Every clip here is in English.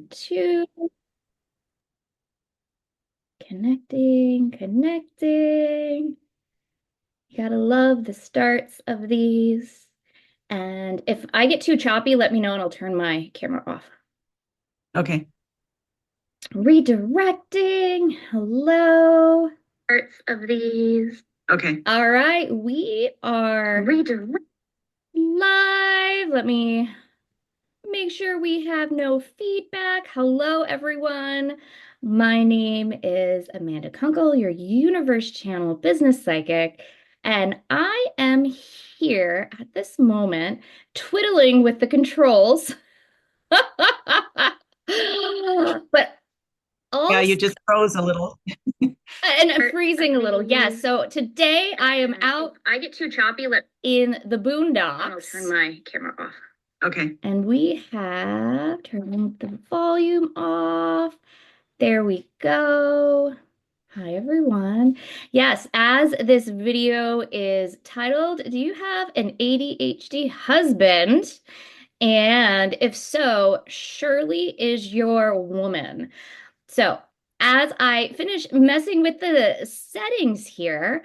Two, connecting. You gotta love the starts of these. And if I get too choppy, let me know and I'll turn my camera off. Okay. Redirecting. Hello. Parts of these. Okay. All right, we are redirect live. Let me make sure we have no feedback. Hello, everyone. My name is Amanda Kunkel, your Universe Channel business psychic, and I am here at this moment twiddling with the controls, but Yeah, you also just froze a little. and I'm freezing a little. Yes. So today I am out. I get too choppy. In the boondocks. I'll turn my camera off. Okay. And we have turned the volume off. There we go. Hi, everyone. Yes, as this video is titled, do you have an ADHD husband? And if so, Shirley is your woman. So, as I finish messing with the settings here,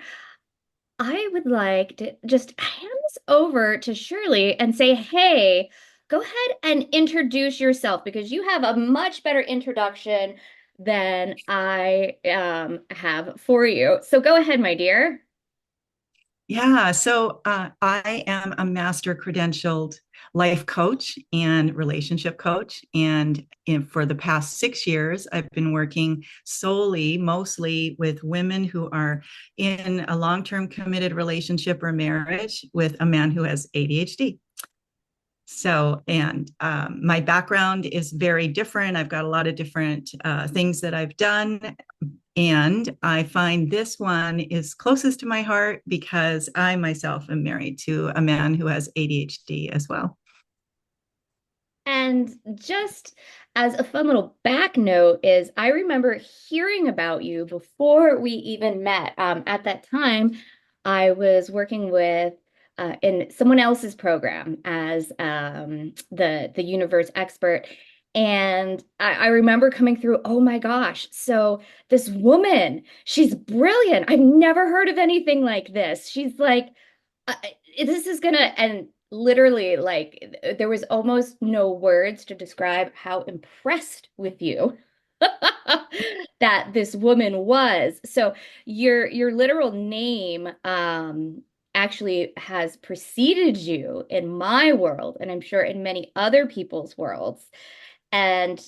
I would like to just hand this over to Shirley and say, hey, go ahead and introduce yourself because you have a much better introduction than I have for you. So go ahead, my dear. Yeah. So I am a master credentialed life coach and relationship coach. And for the past 6 years, I've been working solely, mostly with women who are in a long term committed relationship or marriage with a man who has ADHD. And my background is very different. I've got a lot of different things that I've done. And I find this one is closest to my heart because I myself am married to a man who has ADHD as well. And just as a fun little back note is I remember hearing about you before we even met. At that time, I was working with in someone else's program as the universe expert. And I remember coming through, oh my gosh, so this woman, she's brilliant. I've never heard of anything like this. She's like, uh, this is gonna, and literally, like, there was almost no words to describe how impressed with you that this woman was. So your literal name actually has preceded you in my world, and I'm sure in many other people's worlds. And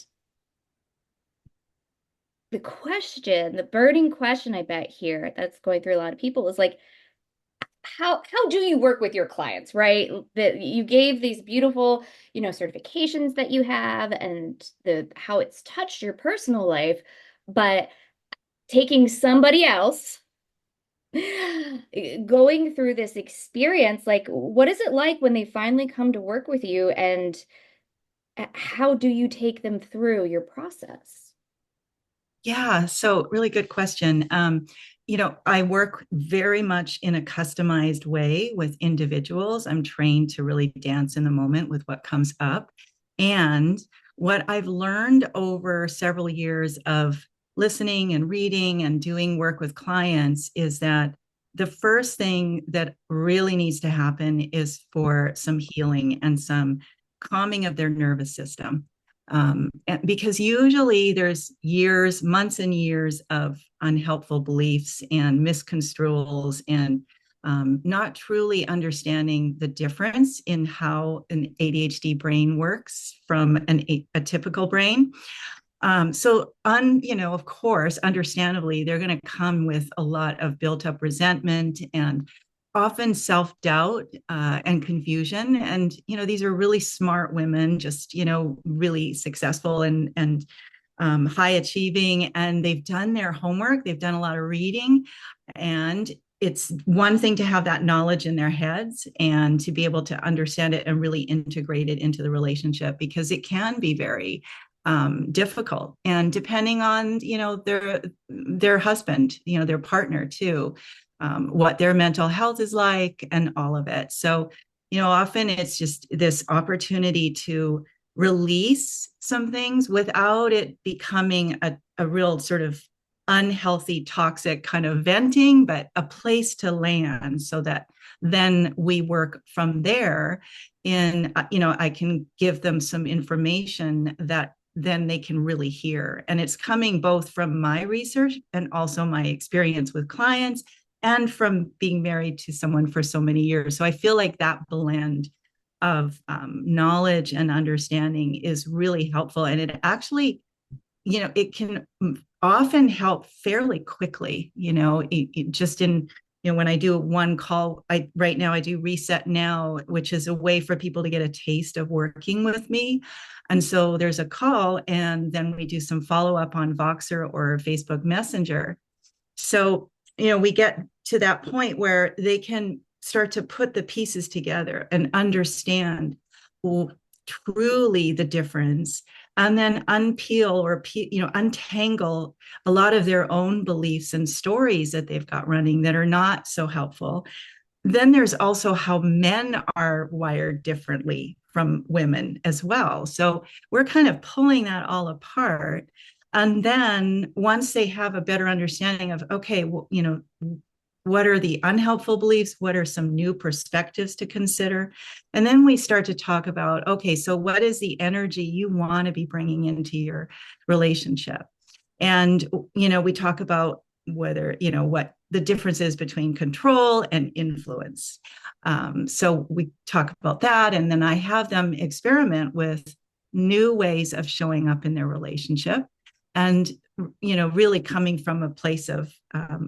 the question, the burning question I bet here that's going through a lot of people is like, how do you work with your clients, right? That you gave these beautiful, certifications that you have and the how it's touched your personal life, but taking somebody else going through this experience, like what is it like when they finally come to work with you and how do you take them through your process? Yeah, so really good question. I work very much in a customized way with individuals. I'm trained to really dance in the moment with what comes up. And what I've learned over several years of listening and reading and doing work with clients is that the first thing that really needs to happen is for some healing and some calming of their nervous system, because usually there's years, months and years of unhelpful beliefs and misconstruals and not truly understanding the difference in how an ADHD brain works from a typical brain. Of course, understandably, they're going to come with a lot of built up resentment and often self doubt and confusion. And, these are really smart women, just, really successful and high achieving. And they've done their homework, they've done a lot of reading. And it's one thing to have that knowledge in their heads and to be able to understand it and really integrate it into the relationship because it can be very difficult, and depending on their husband, their partner too, what their mental health is like and all of it. So often it's just this opportunity to release some things without it becoming a real sort of unhealthy, toxic kind of venting, but a place to land so that then we work from there. I can give them some information that then they can really hear. And it's coming both from my research and also my experience with clients and from being married to someone for so many years. So I feel like that blend of knowledge and understanding is really helpful. And it actually, it can often help fairly quickly, just in, when I do one call, right now I do Reset Now, which is a way for people to get a taste of working with me. And so there's a call, and then we do some follow up on Voxer or Facebook Messenger. So, we get to that point where they can start to put the pieces together and understand truly the difference, and then unpeel or untangle a lot of their own beliefs and stories that they've got running that are not so helpful. Then there's also how men are wired differently from women as well. So we're kind of pulling that all apart. And then once they have a better understanding of, okay, well, what are the unhelpful beliefs? What are some new perspectives to consider? And then we start to talk about, okay, so what is the energy you want to be bringing into your relationship? And, we talk about whether, what the difference is between control and influence. So we talk about that. And then I have them experiment with new ways of showing up in their relationship and, really coming from a place of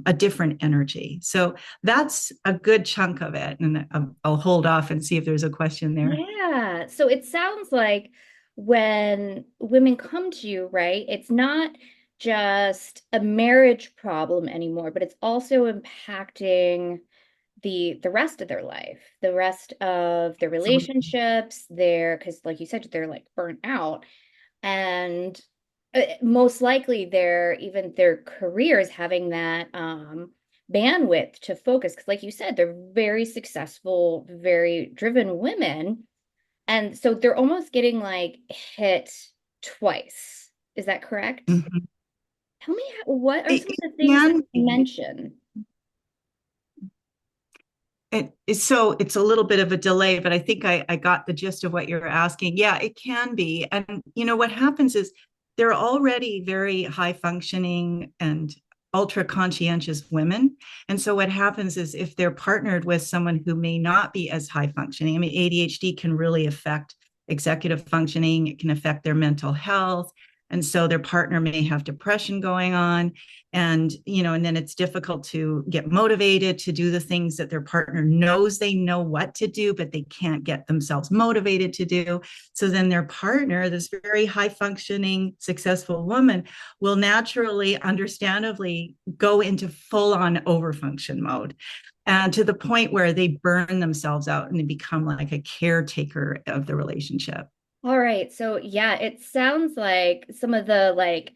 a different energy. So that's a good chunk of it. And I'll hold off and see if there's a question there. Yeah. So it sounds like when women come to you, right, it's not just a marriage problem anymore, but it's also impacting the rest of their life, the rest of their Absolutely. relationships, because like you said, they're like burnt out. And most likely their careers having that bandwidth to focus. Because like you said, they're very successful, very driven women. And so they're almost getting like hit twice. Is that correct? Mhm. Tell me, what are some of It the things that can you be. mention? It's a little bit of a delay, but I think I got the gist of what you're asking. Yeah, it can be. And what happens is they're already very high functioning and ultra conscientious women. And so what happens is if they're partnered with someone who may not be as high functioning, I mean, ADHD can really affect executive functioning, it can affect their mental health. And so their partner may have depression going on, and then it's difficult to get motivated to do the things that their partner knows they know what to do, but they can't get themselves motivated to do. So then their partner, this very high functioning successful woman, will naturally, understandably, go into full on overfunction mode, and to the point where they burn themselves out and they become like a caretaker of the relationship. All right. So yeah, it sounds like some of the like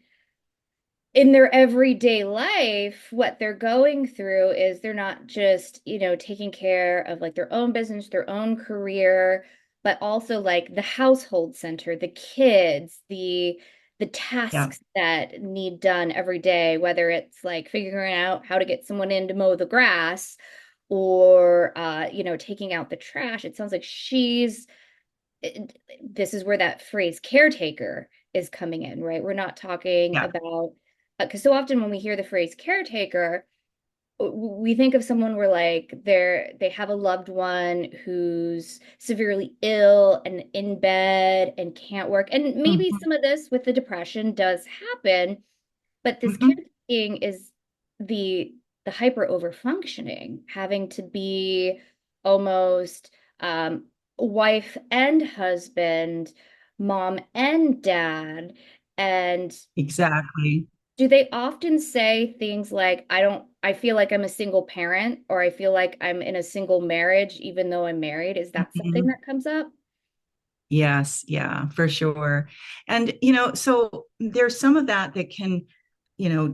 in their everyday life, what they're going through is they're not just, taking care of like their own business, their own career, but also like the household center, the kids, the Yeah. tasks that need done every day, whether it's like figuring out how to get someone in to mow the grass or taking out the trash. It sounds like this is where that phrase caretaker is coming in, right? We're not talking Yeah. about, because so often when we hear the phrase caretaker, we think of someone where like they have a loved one who's severely ill and in bed and can't work. And maybe Mm-hmm. some of this with the depression does happen, but this Mm-hmm. caretaking is the hyper over functioning, having to be almost wife and husband, mom and dad. And Exactly. do they often say things like, I feel like I'm a single parent, or I feel like I'm in a single marriage, even though I'm married? Is that something Mhm. that comes up? Yes, yeah, for sure. And, so there's some of that that can,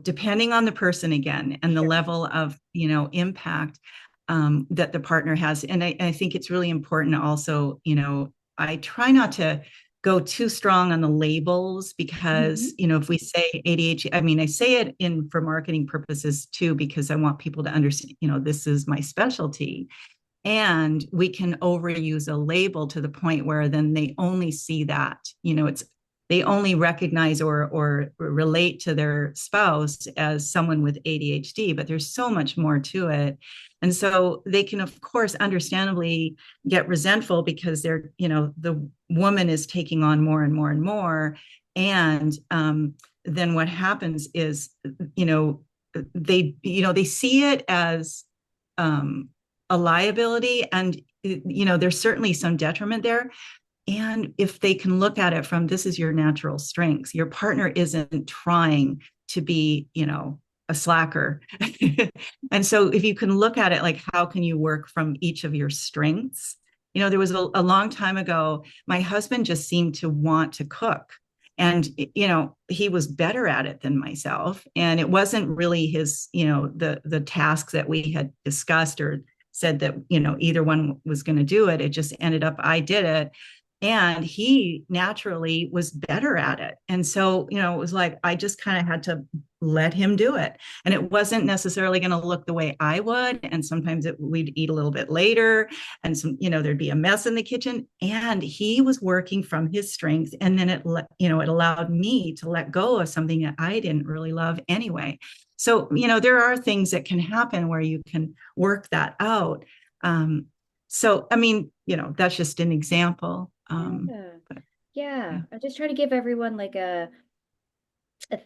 depending on the person again and the Sure. level of, impact that the partner has. And I think it's really important also, I try not to go too strong on the labels because, Mhm. if we say ADHD, I mean, I say it in for marketing purposes too, because I want people to understand, this is my specialty. And we can overuse a label to the point where then they only see that, it's they only recognize or relate to their spouse as someone with ADHD, but there's so much more to it. And so they can, of course, understandably get resentful because the woman is taking on more and more and more. And then what happens is, you know, they see it as um, a liability, and there's certainly some detriment there. And if they can look at it from, this is your natural strengths, your partner isn't trying to be, a slacker. And so if you can look at it like, how can you work from each of your strengths? There was a long time ago, my husband just seemed to want to cook. And, he was better at it than myself. And it wasn't really his, the tasks that we had discussed or said that, either one was going to do it. It just ended up I did it, and he naturally was better at it. And so, it was like I just kind of had to let him do it. And it wasn't necessarily going to look the way I would. And sometimes we'd eat a little bit later, and there'd be a mess in the kitchen. And he was working from his strengths. And then it allowed me to let go of something that I didn't really love anyway. So, there are things that can happen where you can work that out. So, I mean, that's just an example. Yeah. But Yeah. yeah, I just try to give everyone like a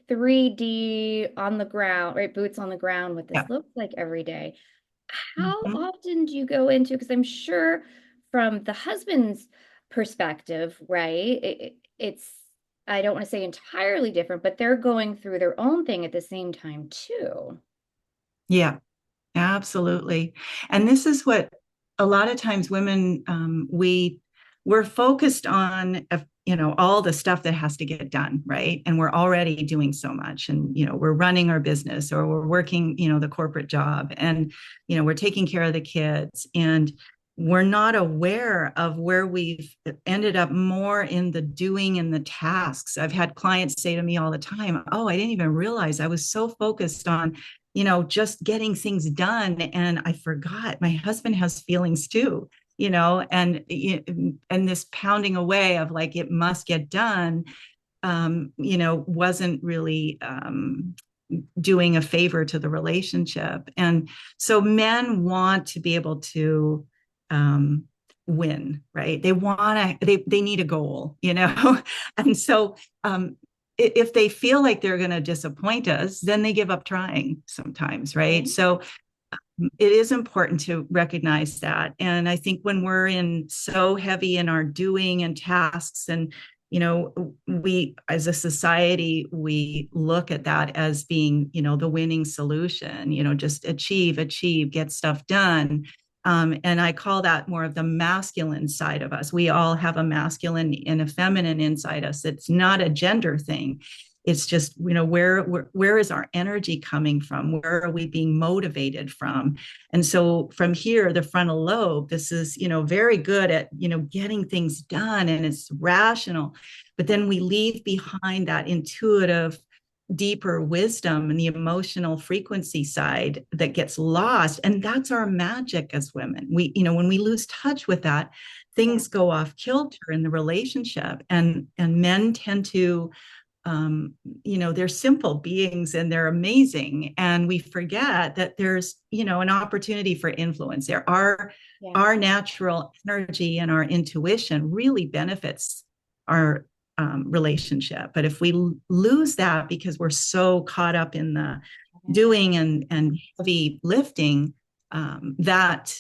3D on the ground, right? Boots on the ground, what yeah. this looks like every day. How Mhm. often do you go into, because I'm sure from the husband's perspective, right? It's, I don't want to say entirely different, but they're going through their own thing at the same time too. Yeah, absolutely. And this is what a lot of times women, we're focused on, all the stuff that has to get done, right? And we're already doing so much, and we're running our business, or we're working, the corporate job, and we're taking care of the kids, and we're not aware of where we've ended up more in the doing and the tasks. I've had clients say to me all the time, "Oh, I didn't even realize I was so focused on just getting things done. And I forgot my husband has feelings too, and this pounding away of like, it must get done, wasn't really doing a favor to the relationship. And so men want to be able to win, right? They need a goal, and so if they feel like they're going to disappoint us, then they give up trying sometimes, right? Right. So it is important to recognize that. And I think when we're in so heavy in our doing and tasks, and we as a society, we look at that as being, the winning solution, just achieve, get stuff done. And I call that more of the masculine side of us. We all have a masculine and a feminine inside us. It's not a gender thing. It's just, where is our energy coming from? Where are we being motivated from? And so from here, the frontal lobe, this is, very good at, getting things done, and it's rational. But then we leave behind that intuitive, deeper wisdom and the emotional frequency side that gets lost. And that's our magic as women. When we lose touch with that, Yeah. things go off kilter in the relationship. And men tend to, they're simple beings and they're amazing. And we forget that there's, an opportunity for influence there. Yeah. Our natural energy and our intuition really benefits our relationship. But if we lose that because we're so caught up in the Yeah. doing and heavy lifting, that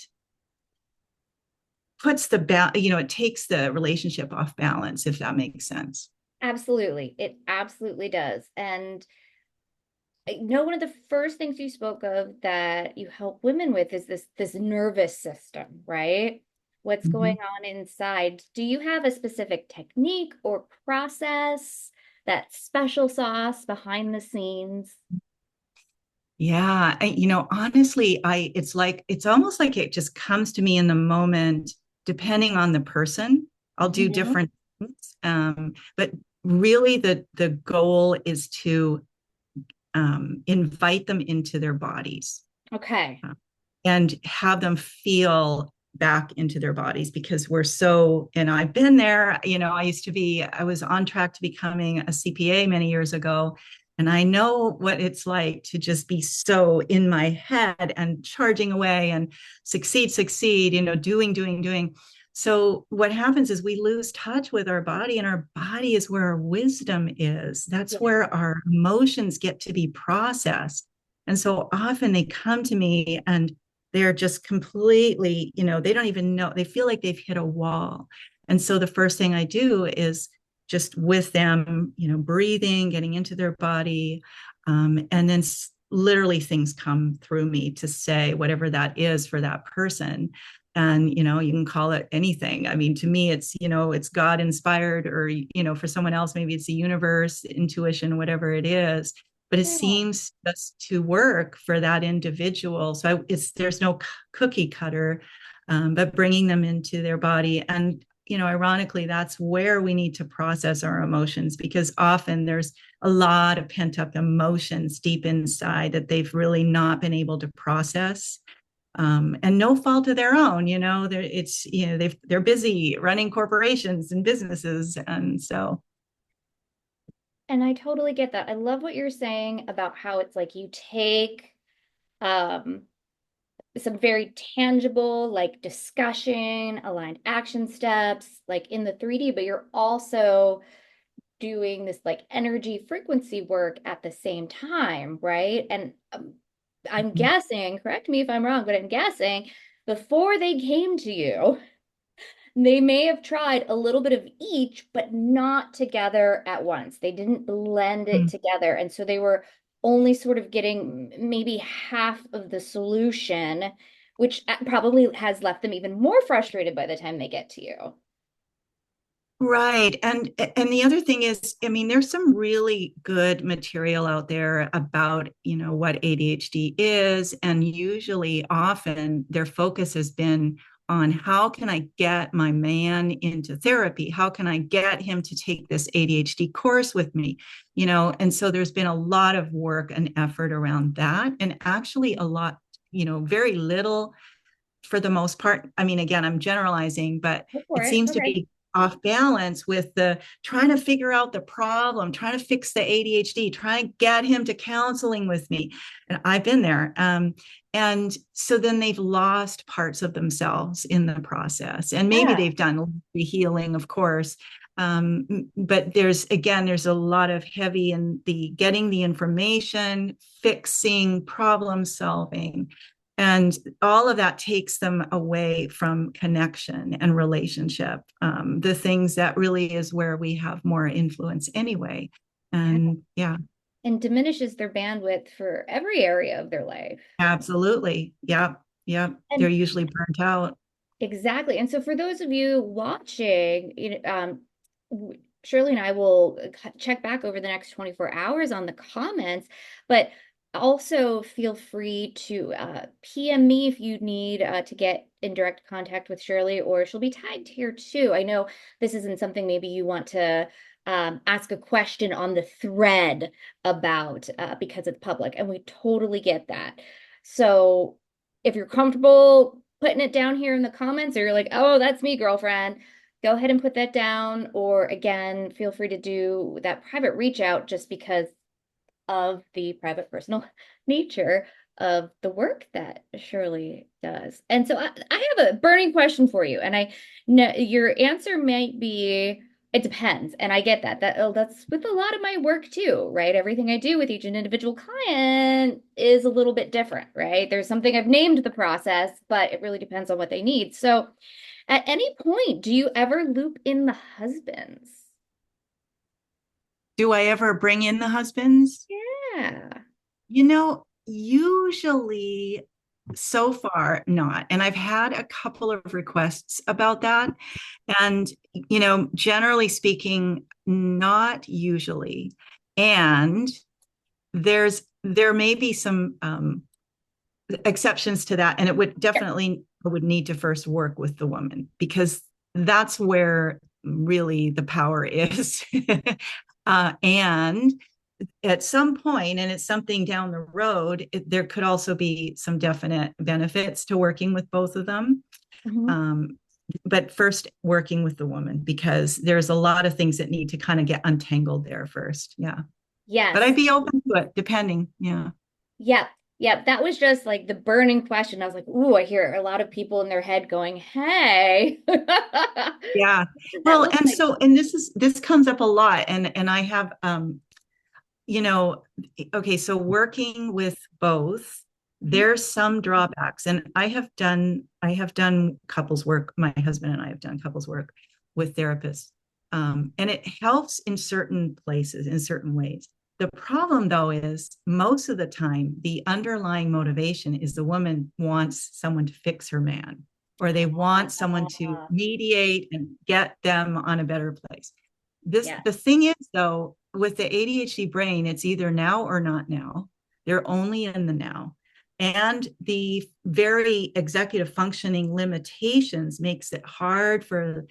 puts it takes the relationship off balance, if that makes sense. Absolutely. It absolutely does. And I know one of the first things you spoke of that you help women with is this nervous system, right? What's going Mm-hmm. on inside. Do you have a specific technique or process, that special sauce behind the scenes? Yeah, honestly, it's almost like it just comes to me in the moment, depending on the person. I'll do Mhm. different. But really, the goal is to invite them into their bodies, Okay. uh, and have them feel back into their bodies, because we're so, and I've been there, I was on track to becoming a CPA many years ago. And I know what it's like to just be so in my head and charging away and succeed, doing. So what happens is we lose touch with our body, and our body is where our wisdom is. That's Yeah. where our emotions get to be processed. And so often they come to me and they're just completely, they don't even know, they feel like they've hit a wall. And so the first thing I do is just with them, breathing, getting into their body. And then literally things come through me to say whatever that is for that person. And, you can call it anything. I mean, to me, it's God inspired, or, for someone else, maybe it's the universe, intuition, whatever it is, but it Yeah. seems just to work for that individual. So there's no cookie cutter, but bringing them into their body. And, ironically, that's where we need to process our emotions, because often there's a lot of pent up emotions deep inside that they've really not been able to process. And no fault of their own, they're busy running corporations and businesses. And so, And I totally get that. I love what you're saying about how it's like you take um some very tangible, like discussion, aligned action steps, like in the 3D, but you're also doing this like energy frequency work at the same time, right? And I'm guessing, correct me if I'm wrong, but I'm guessing before they came to you, they may have tried a little bit of each, but not together at once. They didn't blend it together. And so they were only sort of getting maybe half of the solution, which probably has left them even more frustrated by the time they get to you. right. And the other thing is, I mean, there's some really good material out there about, what ADHD is. And usually often their focus has been on how can I get my man into therapy? How can I get him to take this ADHD course with me? And so there's been a lot of work and effort around that. And actually a lot, very little, for the most part. I mean, again, I'm generalizing, but Go for it it. seems to Okay. be off balance with the trying to figure out the problem, trying to fix the ADHD, trying to get him to counseling with me. And I've been there. And so then they've lost parts of themselves in the process. And maybe Yeah. they've done healing, of course. But there's a lot of heavy in the getting the information, fixing, problem solving. And all of that takes them away from connection and relationship, the things that really is where we have more influence anyway. Yeah. And yeah, And diminishes their bandwidth for every area of their life. absolutely. Yep. Yep. They're And usually burnt out. exactly. And so for those of you watching, Shirley and I will check back over the next 24 hours on the comments, but also feel free to PM me if you need to get in direct contact with Shirley, or she'll be tagged here too. I know this isn't something maybe you want to ask a question on the thread about because it's public, and we totally get that. So if you're comfortable putting it down here in the comments, or you're like, oh, that's me, girlfriend, go ahead and put that down. Or again, feel free to do that private reach out just because of the private personal nature of the work that Shirley does. And so I have a burning question for you. And I know your answer might be, it depends. And I get that. That's with a lot of my work too, right? Everything I do with each individual client is a little bit different, right? There's something I've named the process, but it really depends on what they need. So at any point, do you ever loop in the husbands? Do I ever bring in the husbands? Yeah. Usually so far not. And I've had a couple of requests about that. And, generally speaking, not usually. And there may be some exceptions to that. And it would definitely, I would need to first work with the woman, because that's where really the power is. And at some point, and it's something down the road, there could also be some definite benefits to working with both of them. Mhm. Um, but first, working with the woman, because there's a lot of things that need to kind of get untangled there first. Yeah. But I'd Yes. be open to it, depending. Yeah. Yep. Yep. That was just like the burning question. I was like, ooh, I hear a lot of people in their head going, hey, Yeah. that Well, looks and like. so, and this comes up a lot, and I have you know, okay, so working with both, Mhm. there's some drawbacks. And I have done couples work. My husband and I have done couples work with therapists. And it helps in certain places, in certain ways. The problem, though, is most of the time, the underlying motivation is the woman wants someone to fix her man, or they want someone to Ah, mediate and get them on a better place. yes. The thing is, though, with the ADHD brain, it's either now or not now. They're only in the now. And the very executive functioning limitations makes it hard for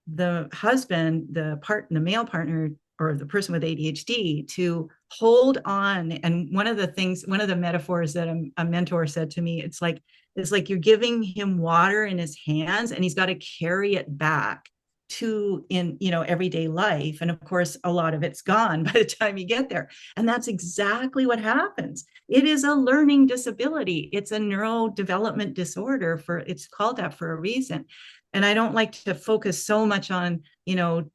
the husband, the male partner, or the person with ADHD to hold on. And one of the metaphors that a mentor said to me, it's like you're giving him water in his hands and he's got to carry it back to in everyday life, and of course a lot of it's gone by the time you get there. And that's exactly what happens. It is a learning disability. It's a neurodevelopment disorder, for it's called that for a reason. And I don't like to focus so much on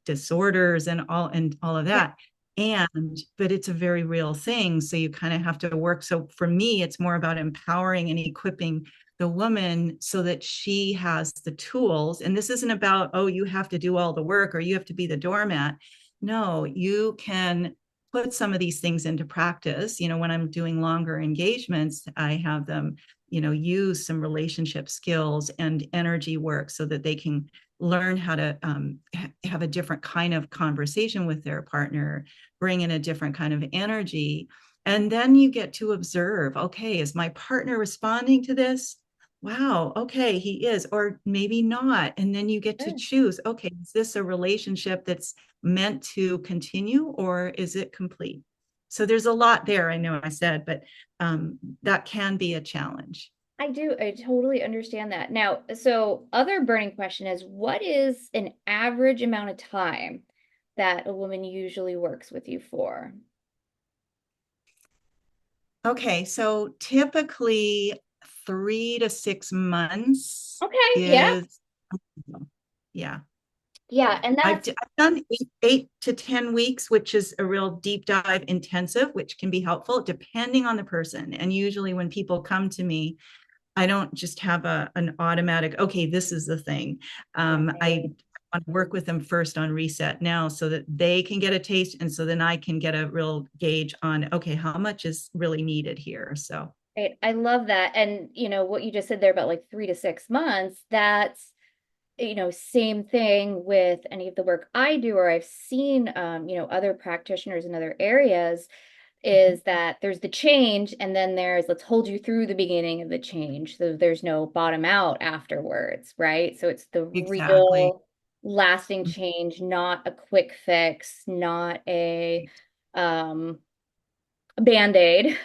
disorders and all of Yeah. that. And but it's a very real thing, so you kind of have to work. So for me, it's more about empowering and equipping the woman so that she has the tools. And this isn't about, oh, you have to do all the work or you have to be the doormat. No, you can put some of these things into practice. When I'm doing longer engagements, I have them use some relationship skills and energy work so that they can learn how to have a different kind of conversation with their partner, bring in a different kind of energy. And then you get to observe, okay, is my partner responding to this? Wow, okay, he is, or maybe not. And then you get to Sure. choose, okay, is this a relationship that's meant to continue, or is it complete? So there's a lot there, I know I said, but that can be a challenge. I do. I totally understand that. Now, so other burning question is what is an average amount of time that a woman usually works with you for? Okay, so typically 3 to 6 months Okay. Yeah. is, yeah, Yeah. yeah. And that's I've done 8 to 10 weeks, which is a real deep dive intensive, which can be helpful depending on the person. And usually when people come to me, I don't just have an automatic, okay, this is the thing. I right. want to work with them first on reset now so that they can get a taste. And so then I can get a real gauge on, okay, how much is really needed here. So Right. I love that. And what you just said there about like 3 to 6 months, that's same thing with any of the work I do or I've seen other practitioners in other areas is that there's the change and then there's let's hold you through the beginning of the change. So there's no bottom out afterwards, right? So it's the exactly. real lasting change, not a quick fix, not um a band-aid.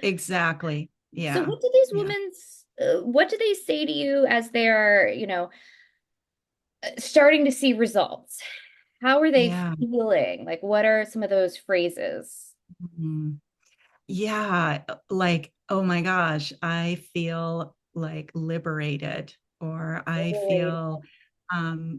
Exactly. So Yeah. what do these Yeah. what do they say to you as they're, starting to see results? How are they Yeah. feeling? Like what are some of those phrases? Mhm. Yeah, like, oh my gosh, I feel like liberated, or I Liberated. feel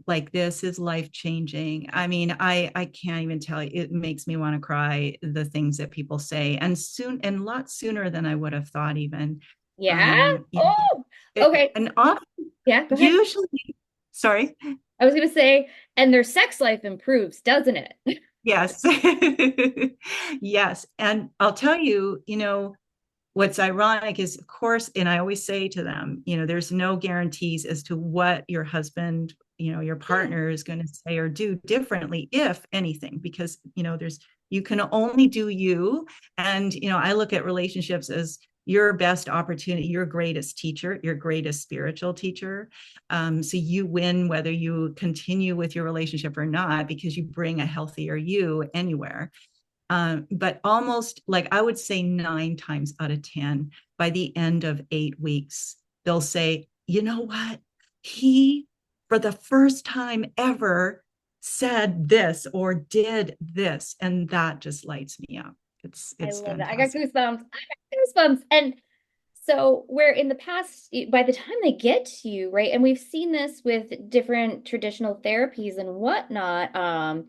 like this is life changing. I mean, I can't even tell you, it makes me want to cry, the things that people say, and a lot sooner than I would have thought even. Yeah. You know, Oh, okay. and often, Yeah, go ahead. usually, sorry. I was gonna say, and their sex life improves, doesn't it? Yes. Yes. And I'll tell you, what's ironic is, of course, and I always say to them, there's no guarantees as to what your husband, your Yeah. partner is going to say or do differently, if anything, because, you can only do you. And, I look at relationships as, your best opportunity, your greatest teacher, your greatest spiritual teacher. So you win whether you continue with your relationship or not, because you bring a healthier you anywhere. But almost, like, I would say 9 times out of 10, by the end of 8 weeks, they'll say, you know what? He, for the first time ever, said this or did this. And that just lights me up. I It's love that. I got fantastic. goosebumps. I got goosebumps. And so, where in the past, by the time they get to you, right, and we've seen this with different traditional therapies and whatnot,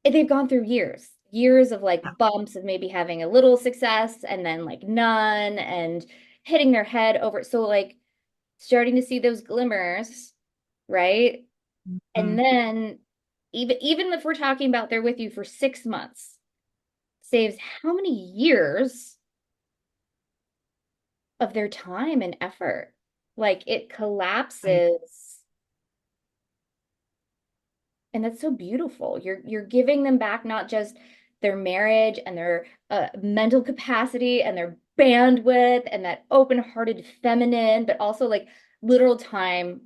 they've gone through years of like bumps of maybe having a little success and then like none and hitting their head over. So, like, starting to see those glimmers, right? And Mm, then, even if we're talking about they're with you for 6 months, saves how many years of their time and effort? Like, it right. collapses, and that's so beautiful. You're giving them back not just their marriage and their mental capacity and their bandwidth and that open-hearted feminine, but also like literal time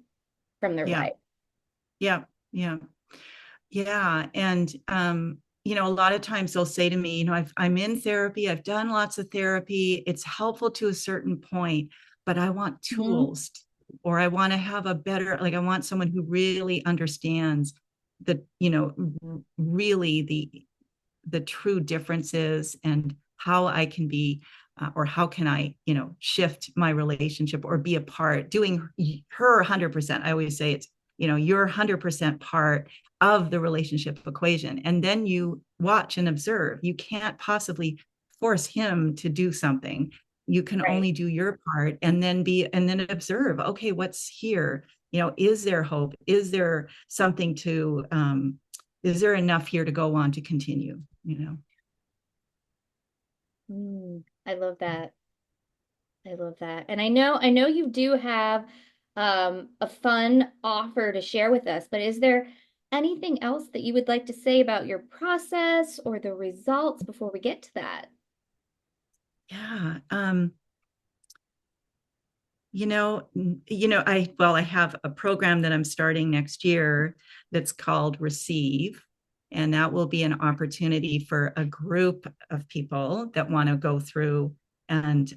from their Yeah. life. Yeah. Yeah. Yeah. And, a lot of times they'll say to me, I'm in therapy, I've done lots of therapy. It's helpful to a certain point, but I want Mhm. tools, or I want to have a better, like, I want someone who really understands the, really the true differences, and how I can be, or how can I, shift my relationship or be a part, doing her 100%. I always say it's, you're 100% part of the relationship equation. And then you watch and observe. You can't possibly force him to do something. You can Right. only do your part, and then observe, okay, what's here? Is there hope? Is there something to, is there enough here to go on to continue? I love that. I love that. And I know you do have a fun offer to share with us, but is there anything else that you would like to say about your process or the results before we get to that? Yeah. I have a program that I'm starting next year that's called Receive, and that will be an opportunity for a group of people that want to go through, and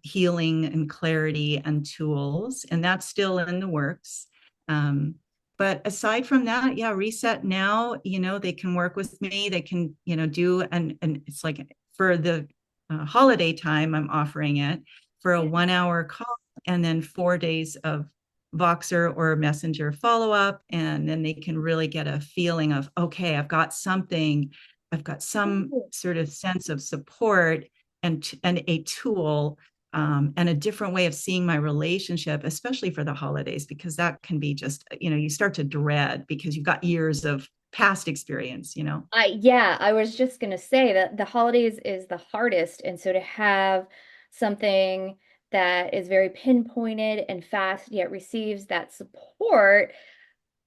healing and clarity and tools, and that's still in the works. Um, but aside from that, yeah, Reset Now, they can work with me. They can, do, and it's like, for the holiday time, I'm offering it for a Yeah. 1 hour call, and then 4 days of Voxer or Messenger follow up. And then they can really get a feeling of, okay, I've got something, I've got some Ooh. sort of sense of support, and a tool, and a different way of seeing my relationship, especially for the holidays, because that can be just, you start to dread because you've got years of past experience. Yeah, I was just gonna say that the holidays is the hardest, and so to have something that is very pinpointed and fast yet receives that support,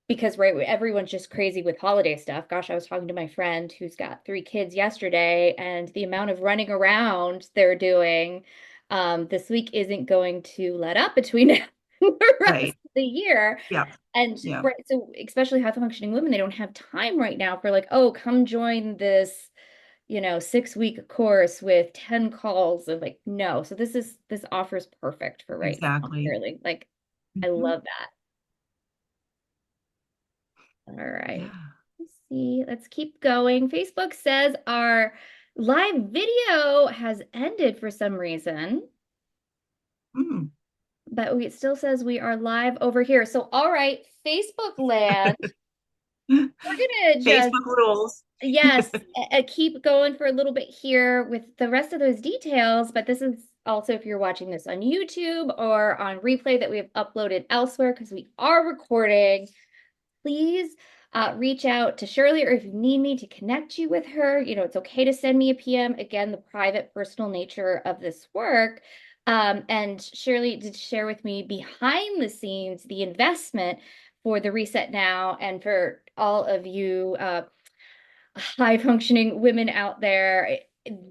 because right, everyone's just crazy with holiday stuff. Gosh, I was talking to my friend who's got 3 kids yesterday, and the amount of running around they're doing this week isn't going to let up between now and the rest Right. of the year. Yeah. And Yeah. right, so especially high functioning women, they don't have time right now for like, oh, come join this, 6-week course with 10 calls, and like, no. So this offer is perfect for right now, Exactly. really. Like, I Mhm. love that. All right. Yeah. Let's see. Let's keep going. Facebook says our live video has ended for some reason, Mm. but it still says we are live over here. So, all right, Facebook land, we're gonna just, Facebook rules. yes, keep going for a little bit here with the rest of those details. But this is also if you're watching this on YouTube or on replay that we have uploaded elsewhere, because we are recording. Please reach out to Shirley, or if you need me to connect you with her, it's okay to send me a PM. Again, the private, personal nature of this work. And Shirley did share with me behind the scenes the investment for the Reset Now, and for all of you high functioning women out there.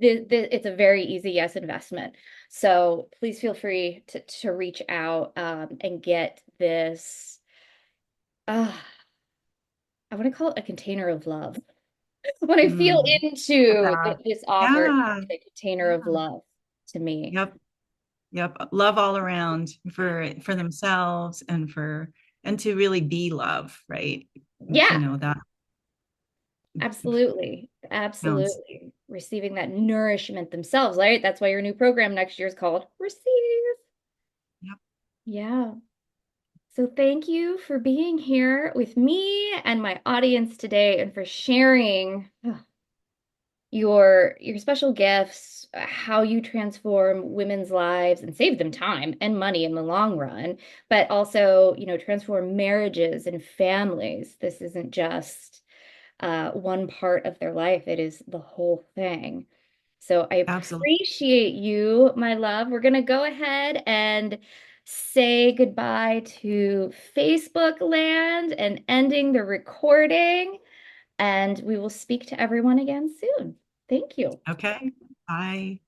it's a very easy yes investment. So please feel free to reach out and get this. Uh, I want to call it a container of love. When I feel Mm, love into that. this offer, Yeah. a container of Yeah. love to me. Yep. Yep. Love all around for themselves and to really be love, right? You Yeah, know, that absolutely. counts. Absolutely. Receiving that nourishment themselves, right? That's why your new program next year is called Receive. Yep. Yeah. So thank you for being here with me and my audience today and for sharing your special gifts, how you transform women's lives and save them time and money in the long run, but also, transform marriages and families. This isn't just one part of their life, it is the whole thing. So I Absolutely. appreciate you, my love. We're going to go ahead and say goodbye to Facebook land and ending the recording. And we will speak to everyone again soon. Thank you. Okay. Bye.